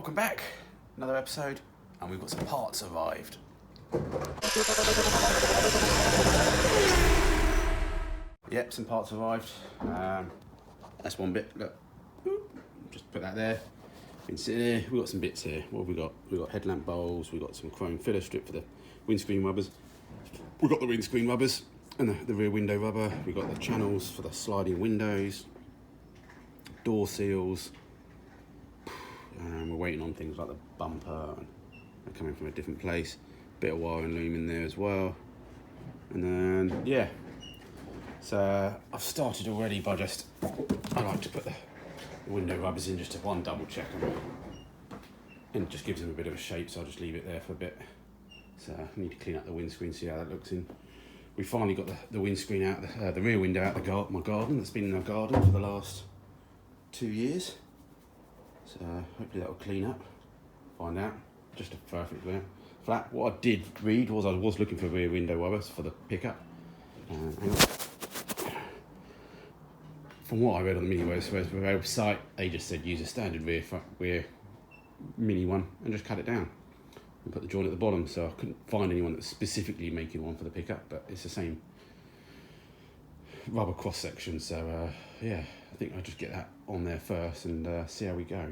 welcome back. Another episode, and we've got some parts arrived. Yep, some parts arrived. That's one bit. Look, just put that there. Been sitting here. We've got some bits here. What have we got? We've got headlamp bowls. We've got some chrome filler strip for the windscreen rubbers. We've got the windscreen rubbers and the rear window rubber. We've got the channels for the sliding windows, door seals. We're waiting on things like the bumper, and they're coming from a different place. Bit of wire and loom in there as well. And then, yeah. So I've started already by I like to put the window rubbers in just to double check them. And it just gives them a bit of a shape, so I'll just leave it there for a bit. So I need to clean up the windscreen, see how that looks in. We finally got the windscreen out, the rear window out my garden. That's been in our garden for the last 2 years. So hopefully that will clean up, find out. Just a perfect flat. What I did read was I was looking for rear window rubbers for the pickup. Hang on. From what I read on the mini website, they just said use a standard rear mini one and just cut it down and put the joint at the bottom. So I couldn't find anyone that's specifically making one for the pickup, but it's the same rubber cross section. So yeah, I think I'll just get that on there first and see how we go.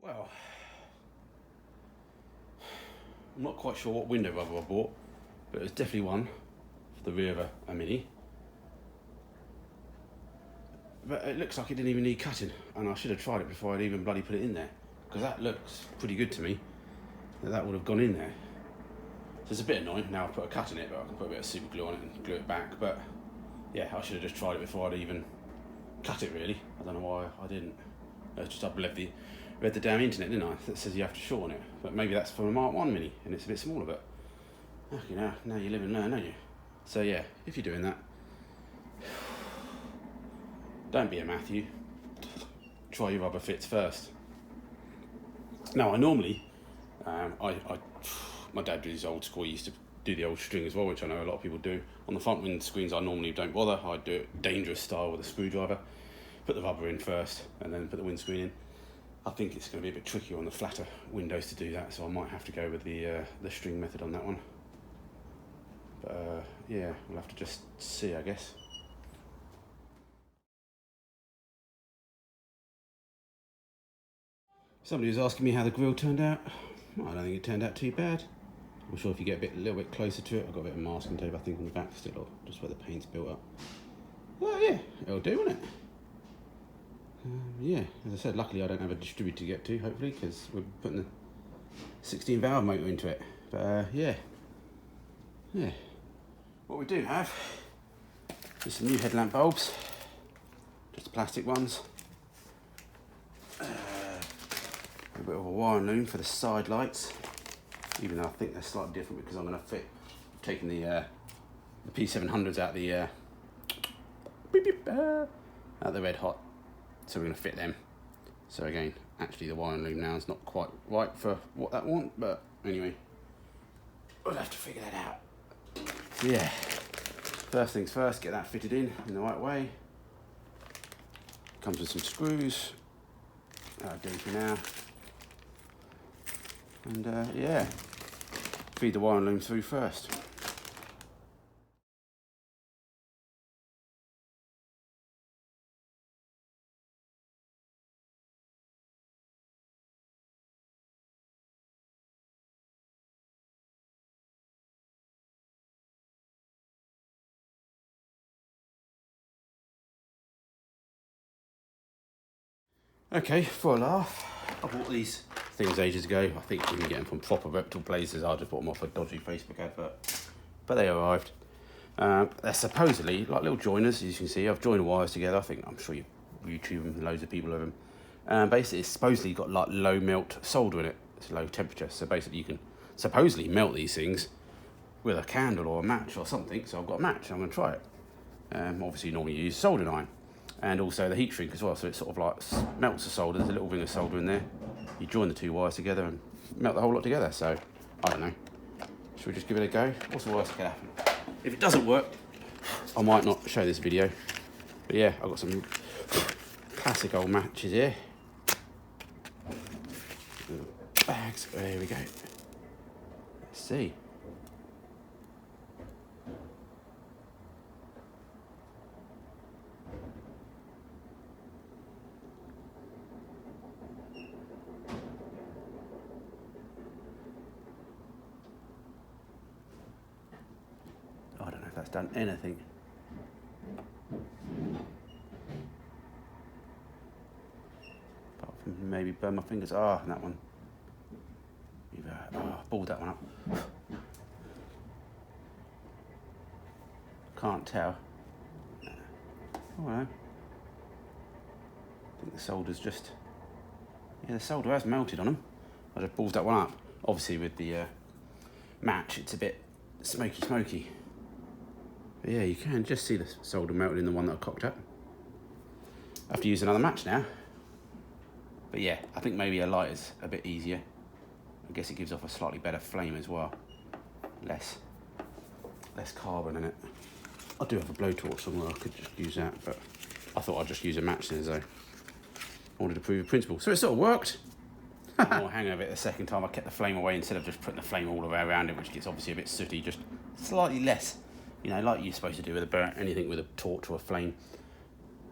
Well, I'm not quite sure what window rubber I bought, but it's definitely one for the rear of a Mini. But it looks like it didn't even need cutting, and I should have tried it before I'd even bloody put it in there, because that looks pretty good to me, that would have gone in there. So it's a bit annoying, now I've put a cut in it, but I can put a bit of super glue on it and glue it back, but yeah, I should have just tried it before I'd even cut it really. I don't know why I didn't. It's just I read the damn internet, didn't I? That says you have to shorten it, but maybe that's for a Mark 1 Mini and it's a bit smaller, but okay, now you live and learn, don't you? So yeah, if you're doing that, don't be a Matthew. Try your rubber fits first. Now I normally, my dad did his old school. He used to do the old string as well, which I know a lot of people do. On the front windscreens, I normally don't bother. I do it dangerous style with a screwdriver. Put the rubber in first, and then put the windscreen in. I think it's going to be a bit trickier on the flatter windows to do that, so I might have to go with the string method on that one. But yeah, we'll have to just see, I guess. Somebody was asking me how the grill turned out. Well, I don't think it turned out too bad. I'm sure if you get a little bit closer to it, I've got a bit of masking tape, I think, on the back still, or just where the paint's built up. Well, yeah, it'll do, won't it? Yeah, as I said, luckily I don't have a distributor to get to, hopefully, because we're putting the 16 valve motor into it. But yeah. What we do have is some new headlamp bulbs, just plastic ones. A bit of a wire and loom for the side lights, even though I think they're slightly different because I'm going to fit, taking the P700s out the red hot. So we're going to fit them. So again, actually the wire and loom now is not quite right for what that want, but anyway, we'll have to figure that out. So yeah, first things first, get that fitted in the right way. Comes with some screws. That'll do for now. And yeah, feed the wire and loom through first. Okay, for a laugh, I bought these things ages ago. I think you can get them from proper reputable places. I just bought them off a dodgy Facebook advert. But they arrived. They're supposedly like little joiners, as you can see. I've joined the wires together. I'm sure you YouTube them, loads of people have them. Basically, it's supposedly got like low melt solder in it. It's low temperature. So basically, you can supposedly melt these things with a candle or a match or something. So I've got a match. I'm going to try it. Obviously, you normally use soldering iron. And also the heat shrink as well, so it sort of like melts the solder. There's a little ring of solder in there. you join the two wires together and melt the whole lot together. So, I don't know. Should we just give it a go? What's the worst that can happen? If it doesn't work, I might not show this video. But yeah, I've got some classic old matches here. Bags, there we go. Let's see. I don't know if that's done anything. Apart from maybe burn my fingers. Ah, that one. Balled that one up. Can't tell. Oh, no. I think the solder's just... Yeah, the solder has melted on them. I just balled that one up. Obviously with the match, it's a bit smoky. But yeah, you can just see the solder melted in the one that I cocked up. I have to use another match now. But yeah, I think maybe a lighter's a bit easier. I guess it gives off a slightly better flame as well. Less carbon in it. I do have a blowtorch somewhere, I could just use that, but I thought I'd just use a match then, so I wanted to prove a principle. So it sort of worked. More hang of it the second time I kept the flame away instead of just putting the flame all the way around it, which gets obviously a bit sooty, just slightly less. You know, like you're supposed to do with anything with a torch or a flame.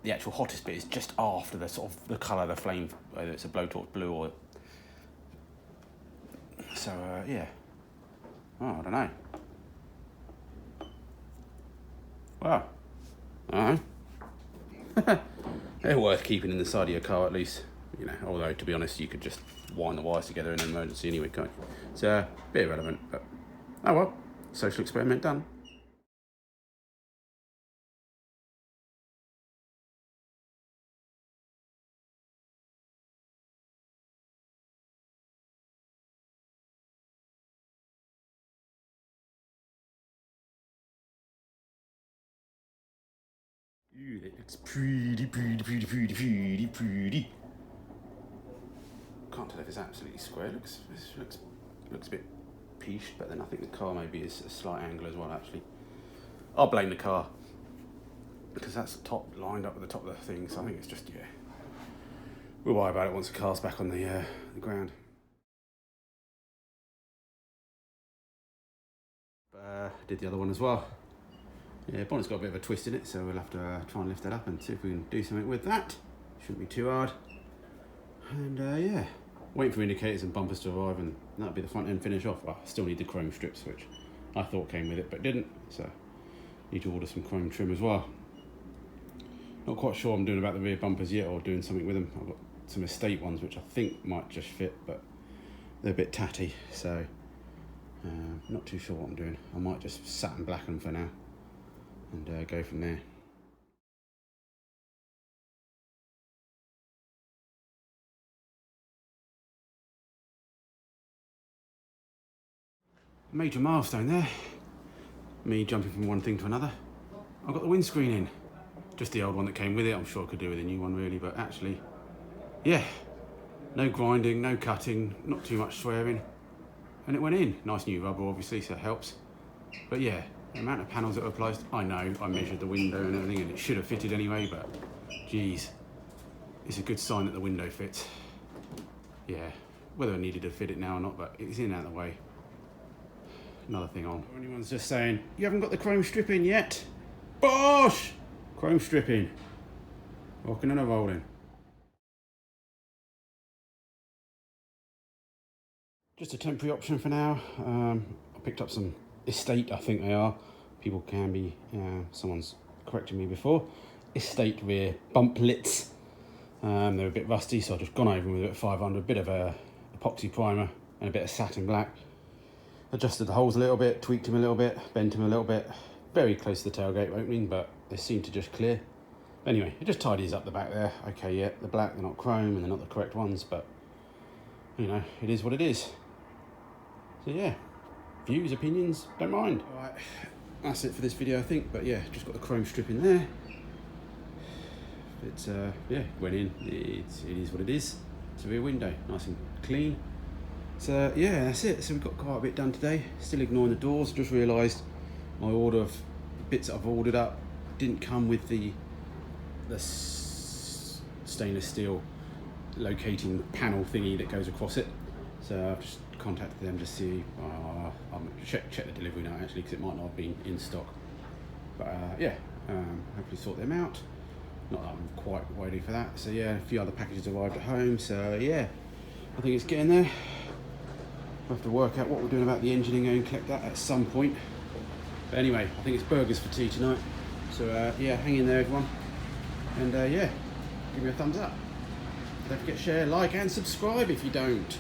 The actual hottest bit is just after the sort of the colour of the flame, whether it's a blowtorch blue or... So, yeah. Oh, I don't know. Wow. I don't know. They're worth keeping in the side of your car at least. You know, although to be honest, you could just wind the wires together in an emergency anyway, can't you? It's a bit irrelevant, but oh well. Social experiment done. Ooh, that looks pretty. Can't tell if it's absolutely square. It looks a bit pieced, but then I think the car maybe is a slight angle as well, actually. I'll blame the car, because that's the top lined up with the top of the thing, so I think it's just, yeah. We'll worry about it once the car's back on the ground. Did the other one as well. Yeah, bonnet's got a bit of a twist in it, so we'll have to try and lift that up and see if we can do something with that. Shouldn't be too hard. And yeah, waiting for indicators and bumpers to arrive, and that'll be the front end finish off. Well, I still need the chrome strips, which I thought came with it, but didn't. So need to order some chrome trim as well. Not quite sure what I'm doing about the rear bumpers yet, or doing something with them. I've got some estate ones, which I think might just fit, but they're a bit tatty, so not too sure what I'm doing. I might just satin black them for now and go from there. Major milestone there. Me jumping from one thing to another. I've got the windscreen in. Just the old one that came with it. I'm sure I could do with a new one really, but actually, yeah. No grinding, no cutting, not too much swearing. And it went in. Nice new rubber obviously, so it helps. But yeah, the amount of panels that were placed, I know, I measured the window and everything and it should have fitted anyway, but geez, it's a good sign that the window fits. Yeah, whether I needed to fit it now or not, but it's in out of the way. Another thing on. Or anyone's just saying, you haven't got the chrome strip in yet? Bosh! Chrome stripping. Rocking and a rolling. Just a temporary option for now. I picked up some estate, I think they are. People can be, someone's corrected me before. Estate rear bump lits. They're a bit rusty, so I've just gone over them with a bit of 500, bit of a epoxy primer and a bit of satin black. Adjusted the holes a little bit, tweaked them a little bit, bent them a little bit. Very close to the tailgate opening, but they seem to just clear. Anyway, it just tidies up the back there. Okay, yeah, they're black, they're not chrome, and they're not the correct ones, but, you know, it is what it is. So yeah, views, opinions, don't mind. All right, that's it for this video, I think. But yeah, just got the chrome strip in there. It's, yeah, went in, it is what it is. to the rear window, nice and clean. So yeah, that's it. So we've got quite a bit done today. Still ignoring the doors. Just realised my order of bits that I've ordered up didn't come with the stainless steel locating panel thingy that goes across it. So I've just contacted them to see. I'll check the delivery now actually, because it might not have been in stock. But yeah, hopefully sort them out. Not that I'm quite ready for that. So yeah, a few other packages arrived at home. So yeah, I think it's getting there. We'll have to work out what we're doing about the engine and go and collect that at some point. But anyway, I think it's burgers for tea tonight. So yeah, hang in there everyone. And yeah, give me a thumbs up. Don't forget to share, like and subscribe if you don't.